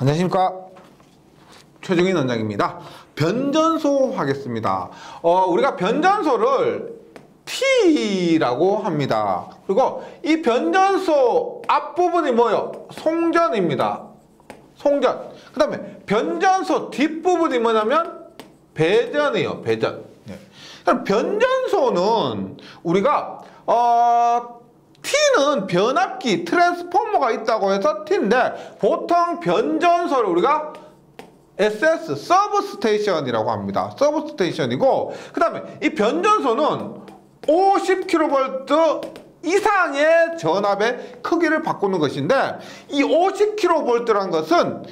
안녕하십니까, 최종인 원장입니다. 변전소 하겠습니다. 우리가 변전소를 T라고 합니다. 그리고 이 변전소 앞부분이 뭐예요? 송전입니다. 송전. 그 다음에 변전소 뒷부분이 뭐냐면 배전이에요. 배전. 네. 그럼 변전소는 우리가 T는 변압기, 트랜스포머가 있다고 해서 T인데, 보통 변전소를 우리가 SS, 서브스테이션이라고 합니다. 서브스테이션이고, 그 다음에 이 변전소는 50kV 이상의 전압의 크기를 바꾸는 것인데, 이 50kV라는 것은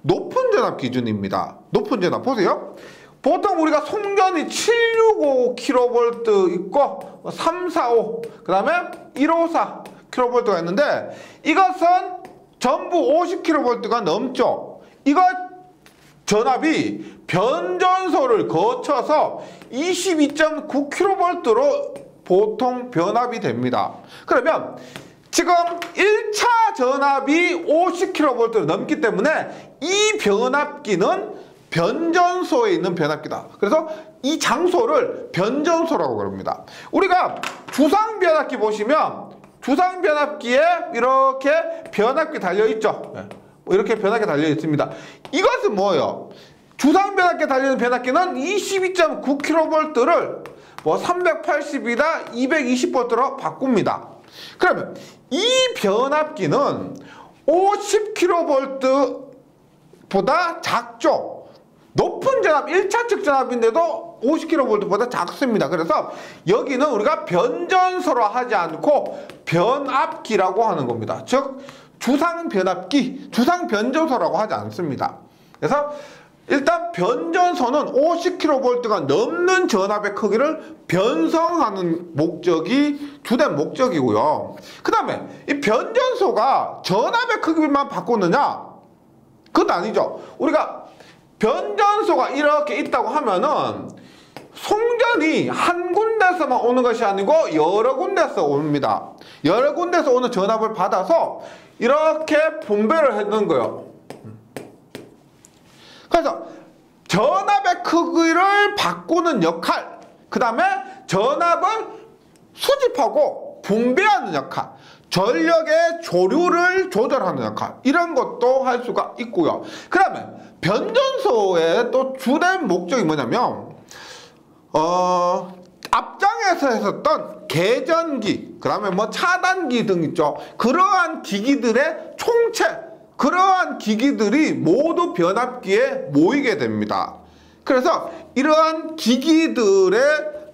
높은 전압 기준입니다. 높은 전압. 보세요. 보통 우리가 송전이 765kV 있고 345, 그 다음에 154kV가 있는데, 이것은 전부 50kV가 넘죠. 이거 전압이 변전소를 거쳐서 22.9kV로 보통 변압이 됩니다. 그러면 지금 1차 전압이 50kV를 넘기 때문에 이 변압기는 변전소에 있는 변압기다. 그래서 이 장소를 변전소라고 그럽니다. 우리가 주상 변압기 보시면 주상 변압기에 이렇게 변압기 달려있죠. 이렇게 변압기 달려 있습니다. 이것은 뭐예요? 주상 변압기에 달려있는 변압기는 22.9kV를 뭐 380이나 220V로 바꿉니다. 그러면 이 변압기는 50kV보다 작죠. 높은 전압, 1차측 전압인데도 50kV보다 작습니다. 그래서 여기는 우리가 변전소로 하지 않고 변압기라고 하는 겁니다. 즉 주상 변압기, 주상 변전소라고 하지 않습니다. 그래서 일단 변전소는 50kV가 넘는 전압의 크기를 변성하는 목적이 주된 목적이고요. 그 다음에 이 변전소가 전압의 크기만 바꾸느냐? 그건 아니죠. 우리가 변전소가 이렇게 있다고 하면은 송전이 한 군데서만 오는 것이 아니고 여러 군데서 옵니다. 여러 군데서 오는 전압을 받아서 이렇게 분배를 해놓은 거예요. 그래서 전압의 크기를 바꾸는 역할, 그 다음에 전압을 수집하고 분배하는 역할, 전력의 조류를 조절하는 역할, 이런 것도 할 수가 있고요. 그 다음에 변전소의 또 주된 목적이 뭐냐면 앞장에서 했었던 계전기, 그 다음에 뭐 차단기 등 있죠. 그러한 기기들의 총체, 그러한 기기들이 모두 변압기에 모이게 됩니다. 그래서 이러한 기기들의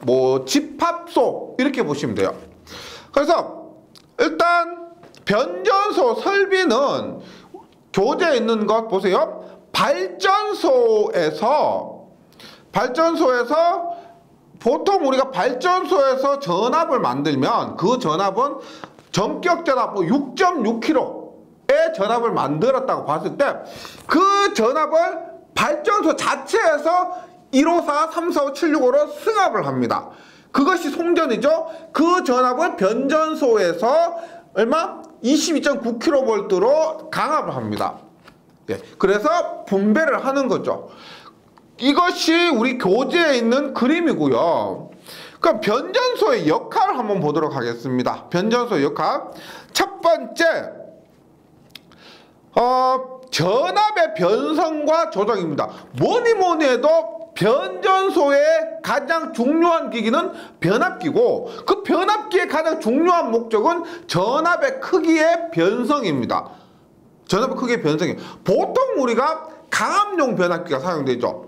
뭐 집합소, 이렇게 보시면 돼요. 그래서 일단 변전소 설비는 교재에 있는 것 보세요. 발전소에서 보통 우리가 발전소에서 전압을 만들면 그 전압은 전격 전압 6.6kg의 전압을 만들었다고 봤을 때 그 전압을 발전소 자체에서 154, 345, 765로 승합을 합니다. 그것이 송전이죠. 그 전압을 변전소에서 얼마? 22.9kV로 강압을 합니다. 예, 그래서 분배를 하는 거죠. 이것이 우리 교재에 있는 그림이고요. 그럼 변전소의 역할을 한번 보도록 하겠습니다. 변전소의 역할. 첫 번째, 전압의 변성과 조정입니다. 뭐니 해도 변전소의 가장 중요한 기기는 변압기고, 그 변압기의 가장 중요한 목적은 전압의 크기의 변성입니다. 전압의 크기의 변성이. 보통 우리가 강압용 변압기가 사용되죠.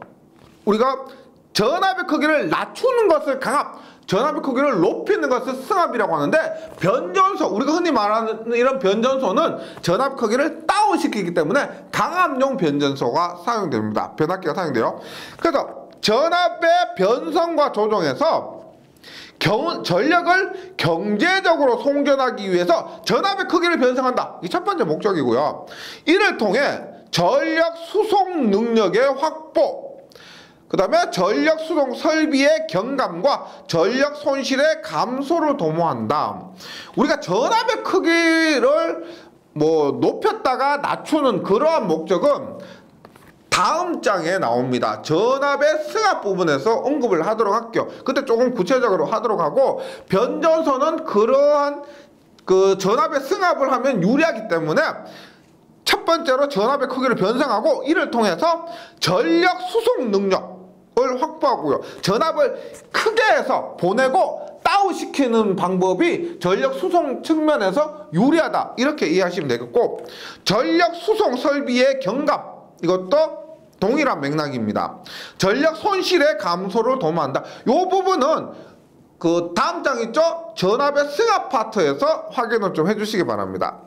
우리가 전압의 크기를 낮추는 것을 강압, 전압의 크기를 높이는 것을 승합이라고 하는데, 변전소, 우리가 흔히 말하는 이런 변전소는 전압 크기를 다운시키기 때문에 강압용 변전소가 사용됩니다. 변압기가 사용돼요. 그래서 전압의 변성과 조정에서 전력을 경제적으로 송전하기 위해서 전압의 크기를 변성한다. 이게 첫 번째 목적이고요. 이를 통해 전력 수송 능력의 확보, 그 다음에 전력 수송 설비의 경감과 전력 손실의 감소를 도모한다. 우리가 전압의 크기를 뭐 높였다가 낮추는 그러한 목적은 다음 장에 나옵니다. 전압의 승합 부분에서 언급을 하도록 할게요. 그때 조금 구체적으로 하도록 하고, 변전소는 그러한 그 전압의 승합을 하면 유리하기 때문에 첫 번째로 전압의 크기를 변성하고, 이를 통해서 전력 수송 능력을 확보하고요. 전압을 크게 해서 보내고 다운시키는 방법이 전력 수송 측면에서 유리하다, 이렇게 이해하시면 되겠고, 전력 수송 설비의 경감, 이것도 동일한 맥락입니다. 전력 손실의 감소를 도모한다. 이 부분은 그 다음 장 있죠? 전압의 승합 파트에서 확인을 좀 해주시기 바랍니다.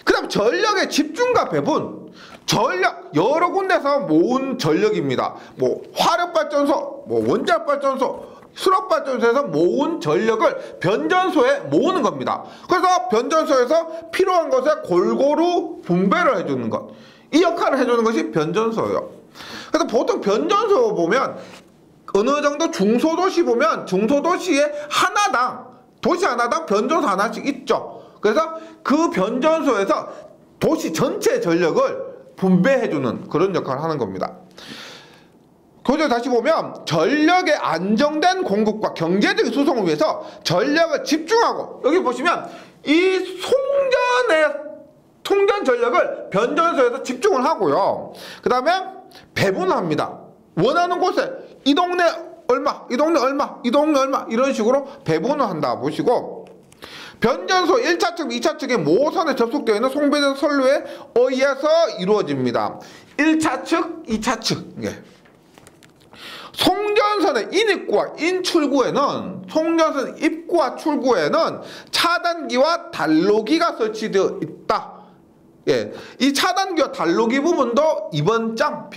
그 다음 전력의 집중과 배분. 전력 여러 군데서 모은 전력입니다. 뭐 화력발전소, 뭐 원자력발전소, 수력발전소에서 모은 전력을 변전소에 모으는 겁니다. 그래서 변전소에서 필요한 것에 골고루 분배를 해주는 것, 이 역할을 해주는 것이 변전소예요. 그래서 보통 변전소 보면 어느 정도 중소도시 보면 중소도시에 하나당, 도시 하나당 변전소 하나씩 있죠. 그래서 그 변전소에서 도시 전체 전력을 분배해주는 그런 역할을 하는 겁니다. 도저히 다시 보면 전력의 안정된 공급과 경제적인 수송을 위해서 전력을 집중하고, 여기 보시면 이 통전 전력을 변전소에서 집중을 하고요. 그 다음에 배분합니다. 원하는 곳에 이 동네 얼마, 이 동네 얼마, 이 동네 얼마, 이런 식으로 배분을 한다 보시고, 변전소 1차측, 2차측의 모선에 접속되어 있는 송배전 선로에 의해서 이루어집니다. 1차측, 2차측. 예. 송전선의 인입구와 인출구에는, 송전선 입구와 출구에는 차단기와 단로기가 설치되어 있다. 예, 이 차단기와 단로기 부분도 이번 장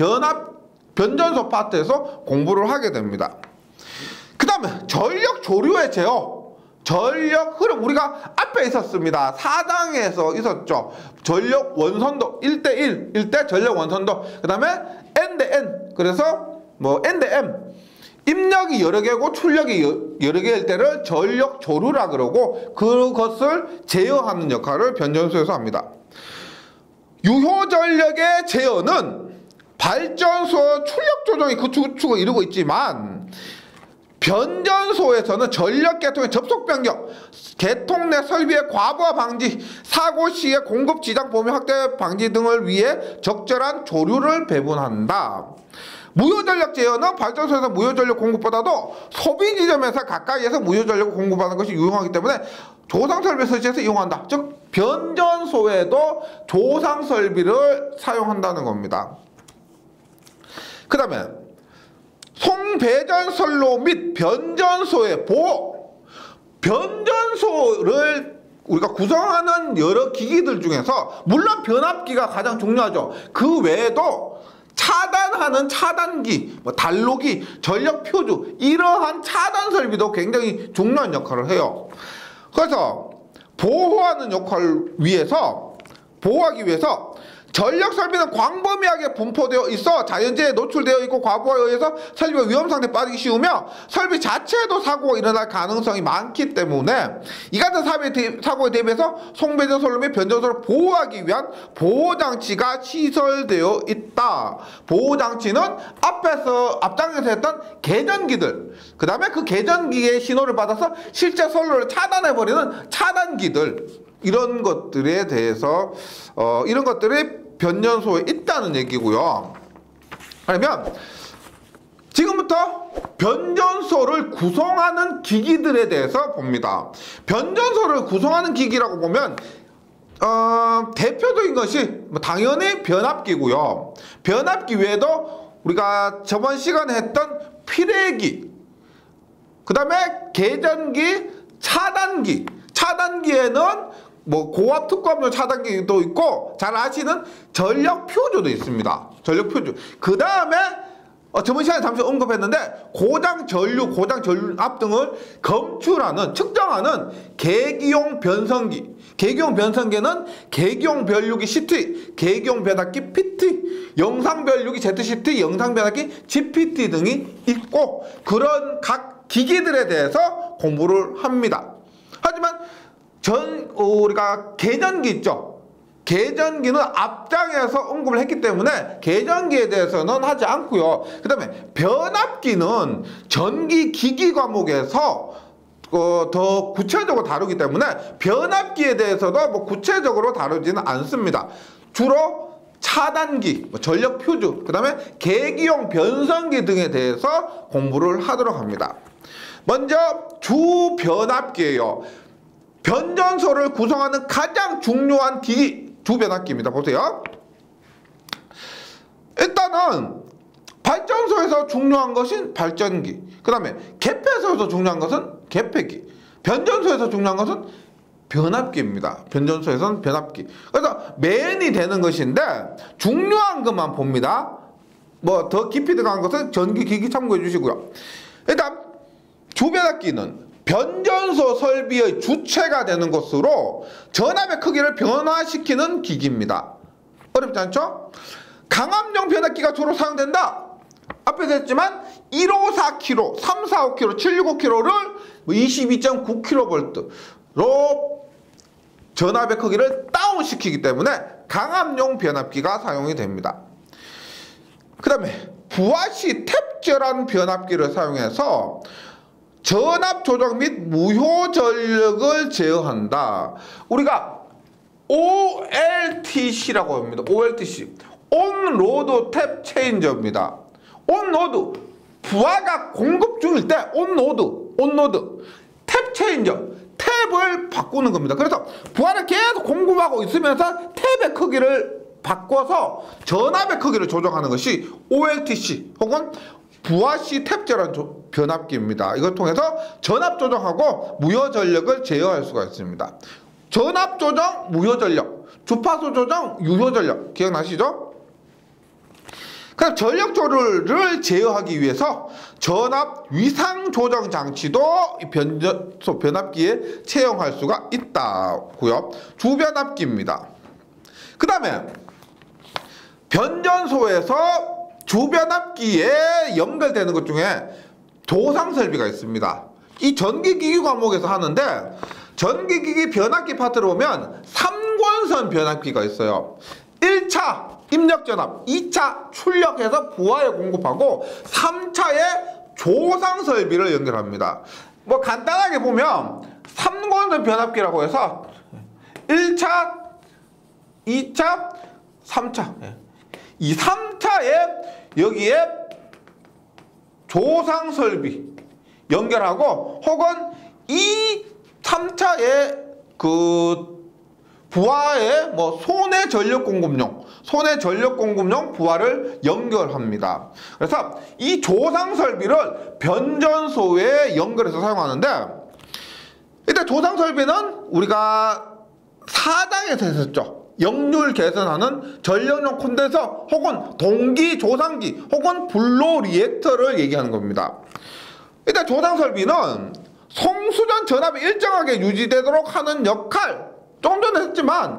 변전소 파트에서 공부를 하게 됩니다. 그 다음에 전력 조류의 제어, 전력 흐름, 우리가 앞에 있었습니다. 4장에서 있었죠. 전력 원선도 1대1, 1대 전력 원선도, 그 다음에 N/N, 그래서 뭐 N/M, 입력이 여러 개고 출력이 여러 개일 때를 전력 조류라 그러고, 그것을 제어하는 역할을 변전소에서 합니다. 유효 전력의 제어는 발전소 출력 조정이 그 구축을 이루고 있지만, 변전소에서는 전력 계통의 접속 변경, 계통 내 설비의 과부하 방지, 사고 시의 공급 지장 범위 확대 방지 등을 위해 적절한 조류를 배분한다. 무효전력 제어는 발전소에서 무효전력 공급보다도 소비 지점에서 가까이에서 무효전력을 공급하는 것이 유용하기 때문에 조상설비 설치해서 이용한다. 즉 변전소에도 조상설비를 사용한다는 겁니다. 그 다음에 송배전선로 및 변전소의 보호. 변전소를 우리가 구성하는 여러 기기들 중에서 물론 변압기가 가장 중요하죠. 그 외에도 차단하는 차단기, 뭐 단로기, 전력 표주, 이러한 차단 설비도 굉장히 중요한 역할을 해요. 그래서 보호하는 역할을 보호하기 위해서 전력 설비는 광범위하게 분포되어 있어 자연재해에 노출되어 있고, 과부하에 의해서 설비가 위험 상태에 빠지기 쉬우며 설비 자체에도 사고가 일어날 가능성이 많기 때문에 이 같은 사고에 대비해서 송배전 선로 및 변전소를 보호하기 위한 보호장치가 시설되어 있다. 보호장치는 앞장에서 했던 개전기들, 그 다음에 그 개전기의 신호를 받아서 실제 선로를 차단해버리는 차단기들, 이런 것들에 대해서 이런 것들이 변전소에 있다는 얘기고요. 그러면 지금부터 변전소를 구성하는 기기들에 대해서 봅니다. 변전소를 구성하는 기기라고 보면 대표적인 것이 당연히 변압기고요. 변압기 외에도 우리가 저번 시간에 했던 피레기, 그 다음에 개전기, 차단기. 차단기에는 뭐 고압 특구압용 차단기도 있고, 잘 아시는 전력 표주도 있습니다. 전력 표주. 그 다음에 저번 시간에 잠시 언급했는데 고장 전류, 고장 전압 등을 검출하는, 측정하는 계기용 변성기. 계기용 변성기는 계기용 변류기 CT, 계기용 변압기 PT, 영상 변류기 ZCT, 영상 변압기 GPT 등이 있고, 그런 각 기기들에 대해서 공부를 합니다. 하지만 우리가 계전기 있죠. 계전기는 앞장에서 언급을 했기 때문에 계전기에 대해서는 하지 않고요. 그 다음에 변압기는 전기기기 과목에서 더 구체적으로 다루기 때문에 변압기에 대해서도 뭐 구체적으로 다루지는 않습니다. 주로 차단기, 전력 퓨즈, 그 다음에 계기용 변성기 등에 대해서 공부를 하도록 합니다. 먼저 주변압기예요. 변전소를 구성하는 가장 중요한 기기, 주변압기입니다. 보세요. 일단은 발전소에서 중요한 것은 발전기, 그 다음에 개폐소에서 중요한 것은 개폐기, 변전소에서 중요한 것은 변압기입니다. 변전소에서는 변압기. 그래서 메인이 되는 것인데 중요한 것만 봅니다. 뭐 더 깊이 들어간 것은 전기기기 참고해 주시고요. 일단 주변압기는 변전소 설비의 주체가 되는 것으로 전압의 크기를 변화시키는 기기입니다. 어렵지 않죠? 강압용 변압기가 주로 사용된다. 앞에서 했지만 154kV, 345kV, 765kV를 22.9kV로 전압의 크기를 다운시키기 때문에 강압용 변압기가 사용이 됩니다. 그 다음에 부하시 탭제라는 변압기를 사용해서 전압 조정 및 무효 전력을 제어한다. 우리가 OLTC라고 합니다. OLTC, 온로드 탭 체인저입니다. 온로드, 부하가 공급 중일 때 온로드 탭 체인저, 탭을 바꾸는 겁니다. 그래서 부하를 계속 공급하고 있으면서 탭의 크기를 바꿔서 전압의 크기를 조정하는 것이 OLTC 혹은 부하시 탭제라는 변압기입니다. 이걸 통해서 전압 조정하고 무효 전력을 제어할 수가 있습니다. 전압 조정, 무효 전력, 주파수 조정, 유효 전력 기억나시죠? 그럼 전력 조절을 제어하기 위해서 전압 위상 조정 장치도 변전소 변압기에 채용할 수가 있다고요. 주변압기입니다. 그 다음에 변전소에서 주변압기에 연결되는 것 중에 도상설비가 있습니다. 이 전기기기 과목에서 하는데 전기기기 변압기 파트를 보면 3권선 변압기가 있어요. 1차 입력전압, 2차 출력해서 부하에 공급하고 3차에 조상설비를 연결합니다. 뭐 간단하게 보면 3권선 변압기라고 해서 1차, 2차, 3차 이 3차에 여기에 조상설비 연결하고 혹은 이 3차에 그 부하에 뭐 손해 전력 공급용 부하를 연결합니다. 그래서 이 조상 설비를 변전소에 연결해서 사용하는데 일단 조상 설비는 우리가 4장에서 했었죠. 역률 개선하는 전력용 콘덴서 혹은 동기 조상기 혹은 블로 리액터를 얘기하는 겁니다. 일단 조상 설비는 송수전 전압이 일정하게 유지되도록 하는 역할 좀 전에 했지만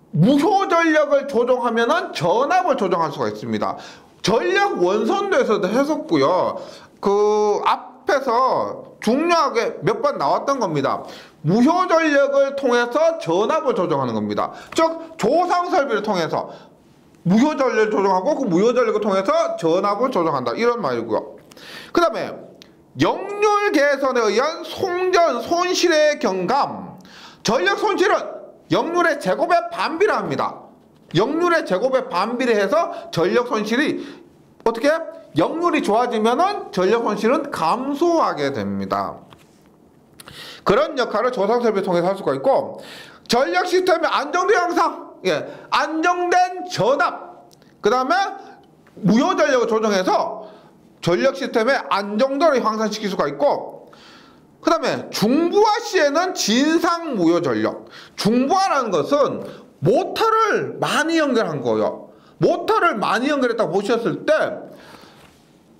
무효 전력을 조정하면은 전압을 조정할 수가 있습니다. 전력 원선도에서도 했었고요. 그 앞에서 중요하게 몇 번 나왔던 겁니다. 무효 전력을 통해서 전압을 조정하는 겁니다. 즉 조상 설비를 통해서 무효 전력을 조정하고 그 무효 전력을 통해서 전압을 조정한다. 이런 말이고요. 그 다음에 역률 개선에 의한 송전 손실의 경감. 전력 손실은 역률의 제곱에 반비례합니다. 역률의 제곱에 반비례해서 전력 손실이 어떻게? 역률이 좋아지면은 전력 손실은 감소하게 됩니다. 그런 역할을 조상 설비를 통해서 할 수가 있고, 전력 시스템의 안정된 향상, 안정된 전압, 그 다음에 무효 전력을 조정해서 전력 시스템의 안정도를 향상시킬 수가 있고, 그 다음에 중부하 시에는 진상 무효 전력. 중부하라는 것은 모터를 많이 연결한 거예요. 모터를 많이 연결했다고 보셨을 때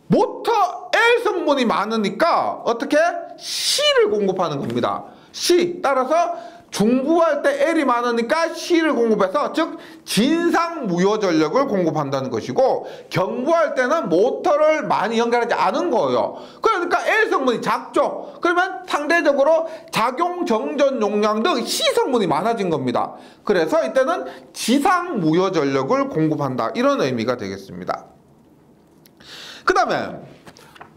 모터 L 성분이 많으니까 어떻게? C를 공급하는 겁니다. C. 따라서 중부할 때 L이 많으니까 C를 공급해서 즉 진상무효 전력을 공급한다는 것이고, 경부할 때는 모터를 많이 연결하지 않은 거예요. 그러니까 L 성분이 작죠. 그러면 상대적으로 작용 정전 용량 등 C 성분이 많아진 겁니다. 그래서 이때는 지상무효 전력을 공급한다, 이런 의미가 되겠습니다. 그 다음에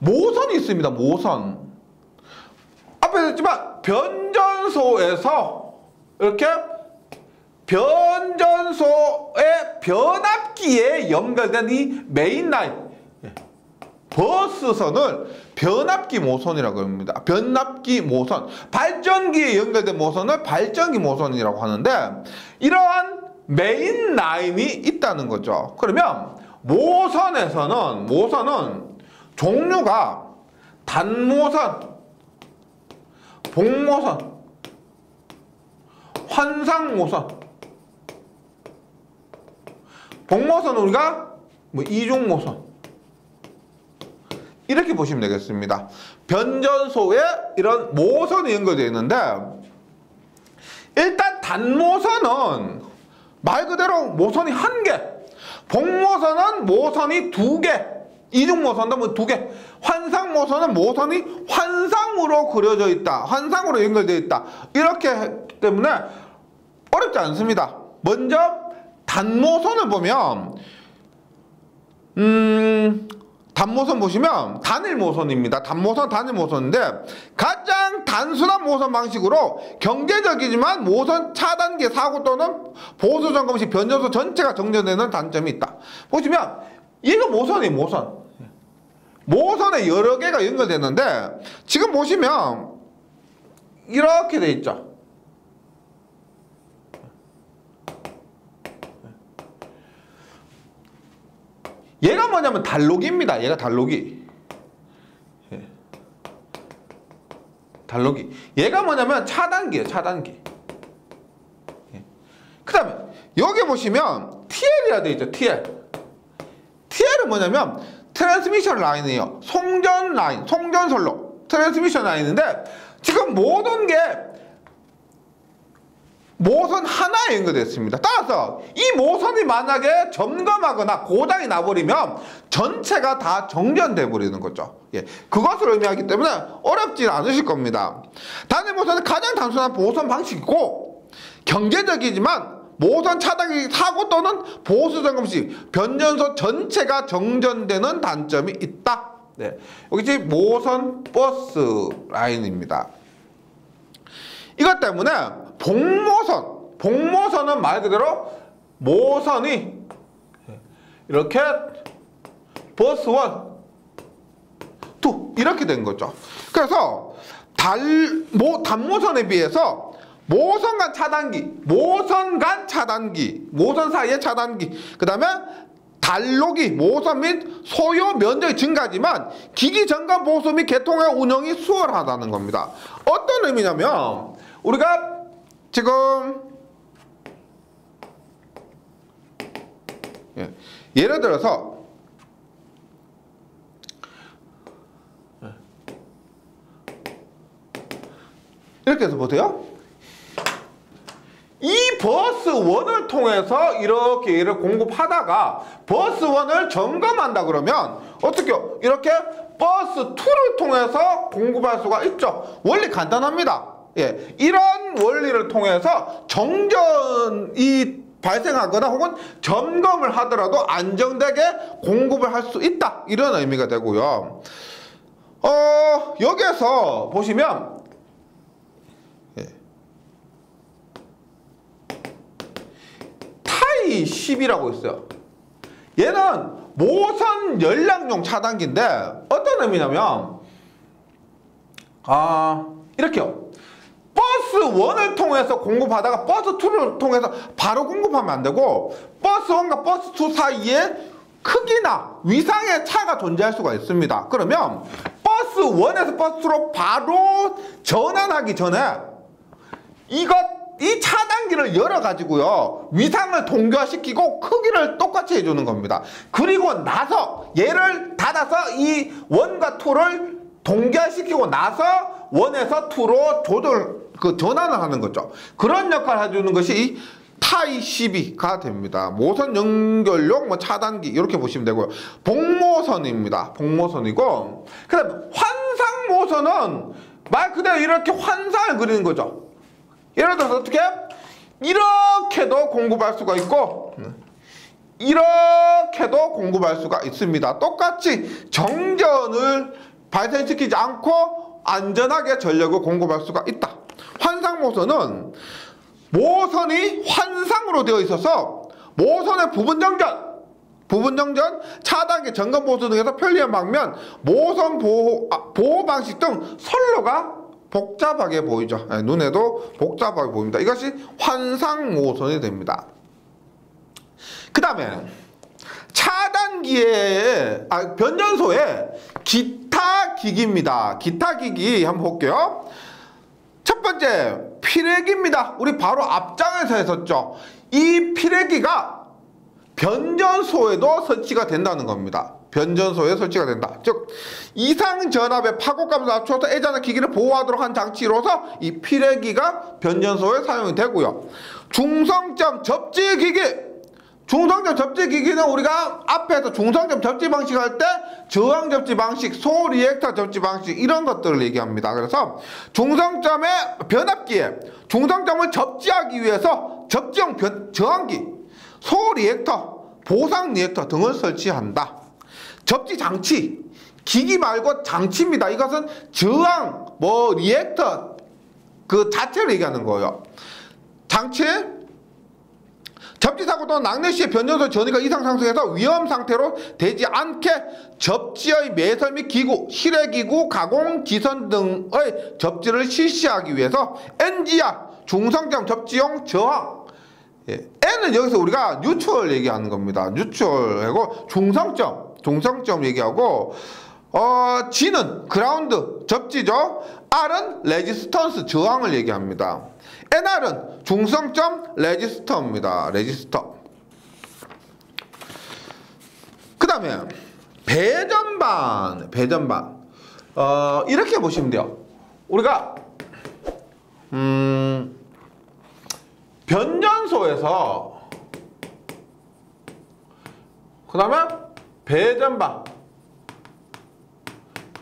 모선이 있습니다. 모선. 앞에 했지만 변전소에서 이렇게 변전소의 변압기에 연결된 이 메인 라인, 버스선을 변압기 모선이라고 합니다. 변압기 모선. 발전기에 연결된 모선을 발전기 모선이라고 하는데, 이러한 메인 라인이 있다는 거죠. 그러면 모선은 종류가 단모선, 복모선, 환상모선. 복모선은 우리가 이중모선, 이렇게 보시면 되겠습니다. 변전소에 이런 모선이 연결되어 있는데, 일단 단모선은 말 그대로 모선이 1개, 복모선은 모선이 2개, 이중모선도 2개, 환상모선은 모선이 환상으로 그려져 있다, 환상으로 연결되어 있다, 이렇게 했기 때문에 어렵지 않습니다. 먼저 단모선을 보면 단모선 보시면 단일모선입니다. 단모선, 단일모선인데 가장 단순한 모선 방식으로 경제적이지만 모선 차단기 사고 또는 보수 점검 시 변전소 전체가 정전되는 단점이 있다. 보시면 이거 모선이에요. 모선. 모선에 여러 개가 연결되는데 지금 보시면 이렇게 돼 있죠. 얘가 뭐냐면 달로기입니다. 얘가 달로기. 달로기. 얘가 뭐냐면 차단기예요. 차단기. 그 다음에 여기 보시면 TL이라 되어 있죠. TL. TL은 뭐냐면 트랜스미션 라인이에요. 송전 라인, 송전선로 트랜스미션 라인인데 지금 모든 게 모선 하나에 연결됐습니다. 따라서 이 모선이 만약에 점검하거나 고장이 나버리면 전체가 다 정전돼 버리는 거죠. 예, 그것을 의미하기 때문에 어렵지 않으실 겁니다. 단일 모선은 가장 단순한 보선 방식이고 경제적이지만 모선 차단기 사고 또는 보수 점검 시 변전소 전체가 정전되는 단점이 있다. 네, 여기 모선 버스 라인입니다. 이것 때문에 복모선은 말 그대로 모선이 이렇게 버스 1, 2 이렇게 된 거죠. 그래서 단모선에 비해서 모선 간 차단기, 모선 사이의 차단기, 그 다음에 달로기, 모선 및 소요 면적이 증가하지만 기기 점검 보수 및 개통의 운영이 수월하다는 겁니다. 어떤 의미냐면 우리가 지금 예를 들어서 이렇게 해서 보세요. 이 버스 1을 통해서 이렇게 얘를 공급하다가 버스 1을 점검한다 그러면 어떻게 해요? 이렇게 버스 2를 통해서 공급할 수가 있죠. 원리 간단합니다. 예, 이런 원리를 통해서 정전이 발생하거나 혹은 점검을 하더라도 안정되게 공급을 할 수 있다, 이런 의미가 되고요. 여기에서 보시면 타이 10이라고 있어요. 얘는 모선 연락용 차단기인데 어떤 의미냐면 이렇게요. 버스 1을 통해서 공급하다가 버스 2를 통해서 바로 공급하면 안 되고 버스 1과 버스 2 사이에 크기나 위상의 차가 존재할 수가 있습니다. 그러면 버스 1에서 버스 2로 바로 전환하기 전에 이 차단기를 열어가지고요, 위상을 동결시키고 크기를 똑같이 해주는 겁니다. 그리고 나서 얘를 닫아서 이 1과 2를 동결시키고 나서 원에서 투로 전환을 하는 거죠. 그런 역할을 해주는 것이 타이 시비가 됩니다. 모선 연결용 차단기 이렇게 보시면 되고요. 복모선입니다. 복모선이고, 그다음에 환상 모선은 말 그대로 이렇게 환상을 그리는 거죠. 예를 들어서 어떻게? 이렇게도 공급할 수가 있고 이렇게도 공급할 수가 있습니다. 똑같이 정전을 발생시키지 않고 안전하게 전력을 공급할 수가 있다. 환상 모선은 모선이 환상으로 되어 있어서 모선의 부분 정전, 차단기, 점검 보수 등에서 편리한 방면 모선 보호 방식 등 선로가 복잡하게 보이죠. 눈에도 복잡하게 보입니다. 이것이 환상 모선이 됩니다. 그 다음에 변전소의 기타 기기입니다. 기타 기기 한번 볼게요. 첫 번째 피레기입니다. 우리 바로 앞장에서 했었죠. 이 피레기가 변전소에도 설치가 된다는 겁니다. 변전소에 설치가 된다. 즉 이상 전압의 파고값을 낮춰서 애자나 기기를 보호하도록 한 장치로서 이 피레기가 변전소에 사용이 되고요. 중성점 접지 기기. 중성점 접지 기기는 우리가 앞에서 중성점 접지 방식 할 때 저항 접지 방식, 소리액터 접지 방식 이런 것들을 얘기합니다. 그래서 중성점의 변압기에 중성점을 접지하기 위해서 접지용 저항기, 소리액터, 보상 리액터 등을 설치한다. 접지 장치, 기기 말고 장치입니다. 이것은 저항, 리액터 그 자체를 얘기하는 거예요. 장치, 접지 사고 또는 낙뢰 시에 변전소 전위가 이상 상승해서 위험 상태로 되지 않게 접지의 매설 및 기구, 실외기구, 가공, 지선 등의 접지를 실시하기 위해서 NGR, 중성점 접지용 저항. N은 여기서 우리가 뉴트럴 얘기하는 겁니다. 뉴트럴하고 중성점 얘기하고, G는 그라운드, 접지죠. R은 레지스턴스, 저항을 얘기합니다. NR은 중성점 레지스터입니다. 레지스터. 그 다음에 배전반. 이렇게 보시면 돼요. 우리가 변전소에서 그 다음에 배전반,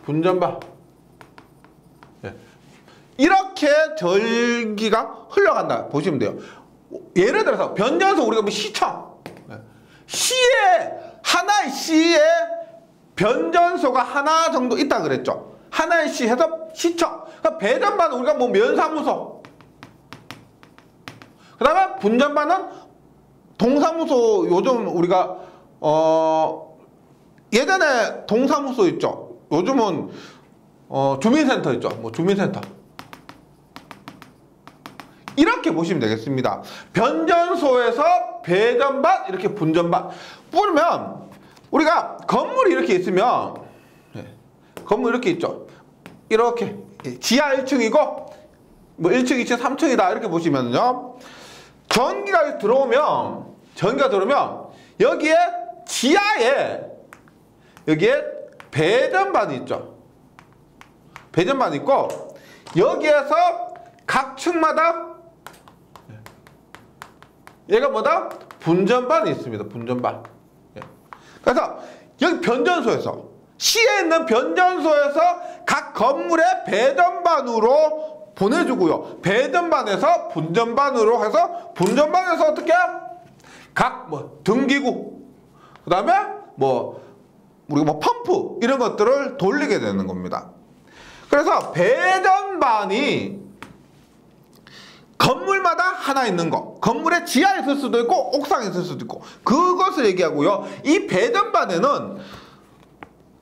분전반 이렇게 전기가 흘러간다 보시면 돼요. 예를 들어서 변전소 우리가 시청, 하나의 시에 변전소가 하나 정도 있다 그랬죠. 하나의 시 해서 시청. 그러니까 배전반은 우리가 면사무소, 그 다음에 분전반은 동사무소. 요즘 우리가 예전에 동사무소 있죠. 요즘은 주민센터 있죠. 주민센터. 이렇게 보시면 되겠습니다. 변전소에서 배전반, 이렇게 분전반. 뿌리면 우리가 건물이 이렇게 있으면, 건물 이렇게 있죠. 이렇게 지하 1층이고 1층, 2층, 3층이다 이렇게 보시면요, 전기가 들어오면 여기에 지하에 여기에 배전반이 있죠. 배전반이 있고 여기에서 각 층마다 얘가 뭐다? 분전반이 있습니다. 분전반. 그래서 여기 변전소에서, 시에 있는 변전소에서 각 건물에 배전반으로 보내주고요. 배전반에서 분전반으로 해서, 분전반에서 어떻게? 각 등기구, 그 다음에 우리가 펌프 이런 것들을 돌리게 되는 겁니다. 그래서 배전반이 건물마다 하나 있는 거, 건물의 지하에 있을 수도 있고 옥상에 있을 수도 있고, 그것을 얘기하고요. 이 배전반에는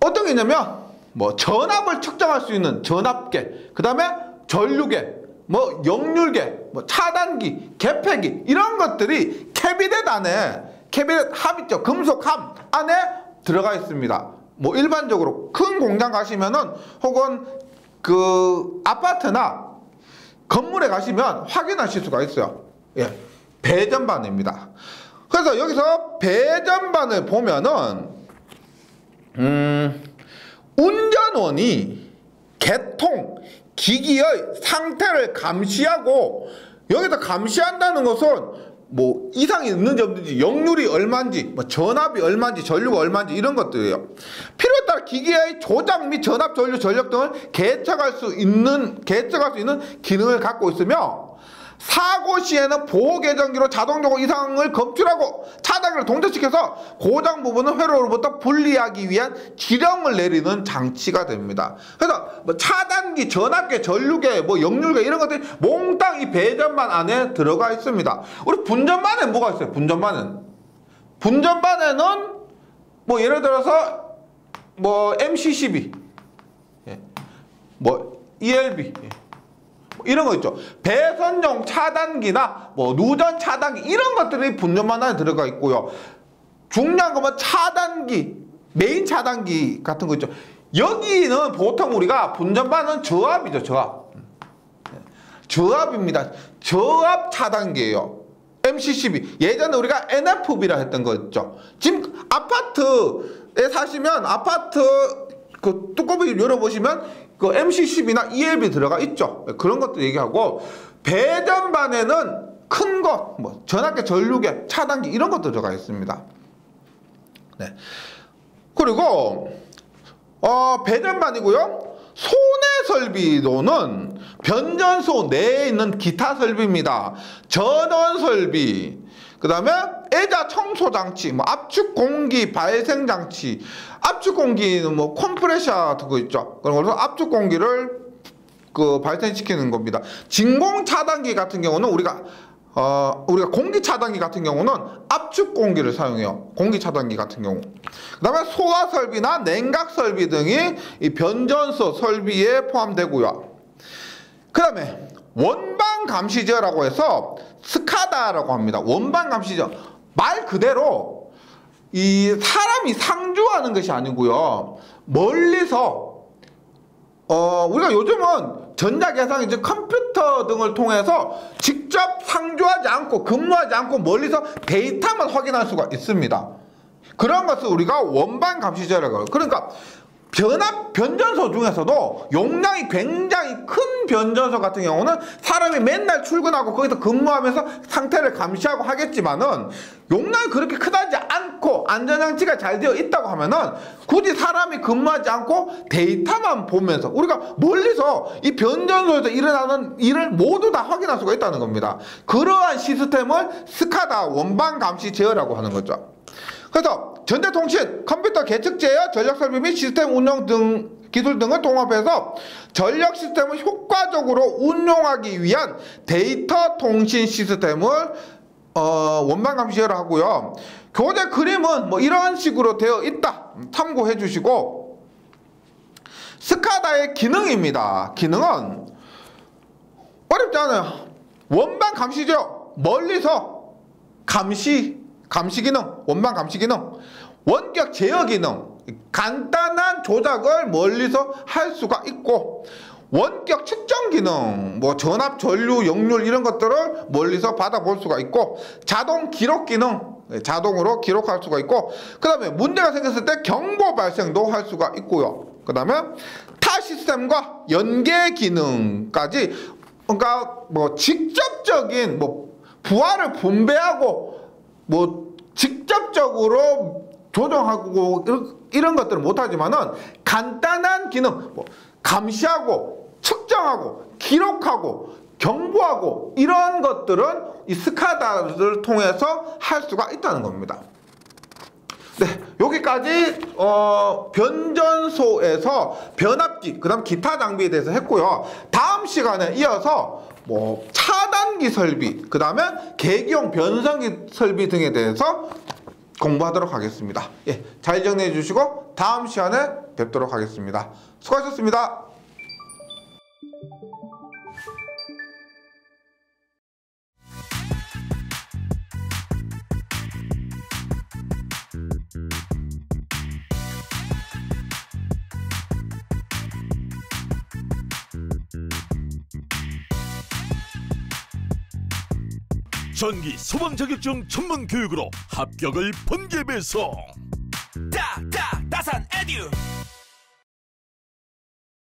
어떤 게 있냐면 전압을 측정할 수 있는 전압계, 그 다음에 전류계, 역률계, 차단기, 개폐기 이런 것들이 캐비넷 안에, 캐비넷 합 있죠. 금속 합 안에 들어가 있습니다. 일반적으로 큰 공장 가시면은, 혹은 그 아파트나 건물에 가시면 확인하실 수가 있어요. 배전반입니다. 그래서 여기서 배전반을 보면은 운전원이 개통, 기기의 상태를 감시하고, 여기서 감시한다는 것은 뭐 이상이 있는지 없는지, 역률이 얼마인지, 뭐 전압이 얼마인지, 전류가 얼마인지 이런 것들이에요. 필요에 따라 기기의 조작 및 전압, 전류, 전력 등을 계측할 수 있는 기능을 갖고 있으며, 사고 시에는 보호 계정기로 자동적으로 이상을 검출하고 차단기를 동작시켜서 고장 부분은 회로로부터 분리하기 위한 지령을 내리는 장치가 됩니다. 그래서 뭐 차단기, 전압계, 전류계, 뭐 역률계 이런 것들이 몽땅 이 배전반 안에 들어가 있습니다. 우리 분전반에 뭐가 있어요? 분전반에는 뭐 예를 들어서 뭐 MC12, 뭐 ELB 이런 거 있죠. 배선용 차단기나 뭐 누전 차단기 이런 것들이 분전반 안에 들어가 있고요. 중요한 거면 차단기, 메인 차단기 같은 거 있죠. 여기는 보통 우리가 분전반은 저압이죠. 저압입니다. 저압 차단기예요. MC12. 예전에 우리가 NFB라 했던 거 있죠. 지금 아파트에 사시면 아파트 그 뚜껑을 열어보시면 그 MC12나 ELB 들어가 있죠. 그런 것도 얘기하고, 배전반에는 큰 것, 뭐 전압계, 전류계, 차단기 이런 것도 들어가 있습니다. 네. 그리고 배전반이고요. 소내 설비로는 변전소 내에 있는 기타 설비입니다. 전원 설비, 그 다음에 애자 청소 장치, 뭐 압축 공기 발생 장치, 압축 공기는 뭐 컴프레셔 그거 있죠. 그런 걸로 압축 공기를 그 발생시키는 겁니다. 진공 차단기 같은 경우는 우리가 공기 차단기 같은 경우는 압축 공기를 사용해요. 공기 차단기 같은 경우. 그다음에 소화 설비나 냉각 설비 등이 이 변전소 설비에 포함되고요. 그다음에 원반 감시제라고 해서 스카다라고 합니다. 원반 감시제. 말 그대로 이 사람이 상주하는 것이 아니고요. 멀리서 우리가 요즘은 전자계산 이제 컴퓨터 등을 통해서 직접 상주하지 않고 근무하지 않고 멀리서 데이터만 확인할 수가 있습니다. 그런 것을 우리가 원반 감시제라고 해요. 그러니까 변전소 중에서도 용량이 굉장히 큰 변전소 같은 경우는 사람이 맨날 출근하고 거기서 근무하면서 상태를 감시하고 하겠지만은, 용량이 그렇게 크다지 않고 안전장치가 잘 되어 있다고 하면은 굳이 사람이 근무하지 않고 데이터만 보면서 우리가 멀리서 이 변전소에서 일어나는 일을 모두 다 확인할 수가 있다는 겁니다. 그러한 시스템을 스카다 원반 감시 제어라고 하는 거죠. 그래서 전자통신, 컴퓨터 계측 제어, 전력 설비 및 시스템 운영 등 기술 등을 통합해서 전력 시스템을 효과적으로 운용하기 위한 데이터 통신 시스템을 원반 감시 제어를 하고요. 교재 그림은 뭐 이런 식으로 되어 있다. 참고해 주시고, 스카다의 기능입니다. 기능은 어렵지 않아요. 원반 감시 제어, 멀리서 감시 기능, 원반 감시 기능, 원격 제어 기능, 간단한 조작을 멀리서 할 수가 있고, 원격 측정 기능, 뭐 전압, 전류, 역률 이런 것들을 멀리서 받아볼 수가 있고, 자동 기록 기능, 자동으로 기록할 수가 있고, 그 다음에 문제가 생겼을 때 경보 발생도 할 수가 있고요. 그 다음에 타 시스템과 연계 기능까지, 그러니까 뭐 직접적인 뭐 부하를 분배하고 뭐 직접적으로 조정하고 이런 것들은 못하지만은 간단한 기능, 뭐 감시하고 측정하고 기록하고 경보하고 이런 것들은 이 스카다를 통해서 할 수가 있다는 겁니다. 네, 여기까지 변전소에서 변압기, 그 다음 기타 장비에 대해서 했고요. 다음 시간에 이어서 뭐 차단기 설비, 그 다음에 계기용 변성기 설비 등에 대해서 공부하도록 하겠습니다. 예, 잘 정리해 주시고 다음 시간에 뵙도록 하겠습니다. 수고하셨습니다. 전기 소방 자격증 전문 교육으로 합격을 번개 배송. 따산 에듀